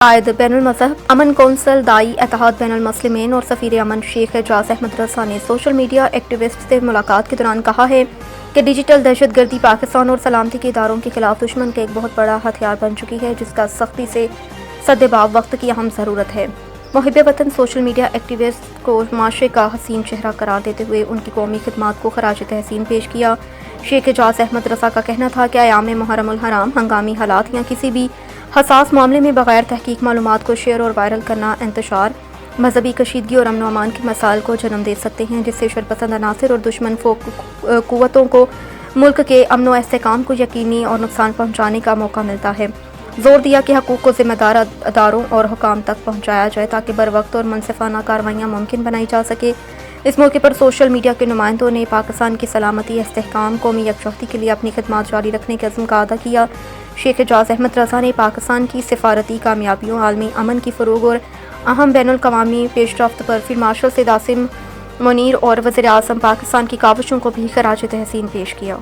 قائد بین المذہب امن کونسل دائی اتحاد بین المسلمین اور سفیر امن شیخ اعجاز احمد رضا نے سوشل میڈیا ایکٹیوسٹ سے ملاقات کے دوران کہا ہے کہ ڈیجیٹل دہشت گردی پاکستان اور سلامتی کے اداروں کے خلاف دشمن کا ایک بہت بڑا ہتھیار بن چکی ہے، جس کا سختی سے سدباب وقت کی اہم ضرورت ہے۔ محب وطن سوشل میڈیا ایکٹیوسٹ کو معاشرے کا حسین چہرہ قرار دیتے ہوئے ان کی قومی خدمات کو خراج تحسین پیش کیا۔ شیخ اعجاز احمد رضا کا کہنا تھا کہ ایام محرم الحرام ہنگامی حالات یا کسی بھی حساس معاملے میں بغیر تحقیق معلومات کو شیئر اور وائرل کرنا انتشار مذہبی کشیدگی اور امن و امان کے مسائل کو جنم دے سکتے ہیں، جس سے شرپسند عناصر اور دشمن قوتوں کو ملک کے امن و استحکام کو یقینی اور نقصان پہنچانے کا موقع ملتا ہے۔ زور دیا کہ حقوق کو ذمہ دار اداروں اور حکام تک پہنچایا جائے تاکہ بروقت اور منصفانہ کارروائیاں ممکن بنائی جا سکے۔ اس موقع پر سوشل میڈیا کے نمائندوں نے پاکستان کی سلامتی، استحکام، قومی یکجہتی کے لیے اپنی خدمات جاری رکھنے کے عزم کا اعادہ کیا۔ شیخ اعجاز احمد رضا نے پاکستان کی سفارتی کامیابیوں، عالمی امن کی فروغ اور اہم بین الاقوامی پیش رفت پر فیلڈ مارشل سید عاصم منیر اور وزیر اعظم پاکستان کی کاوشوں کو بھی خراج تحسین پیش کیا۔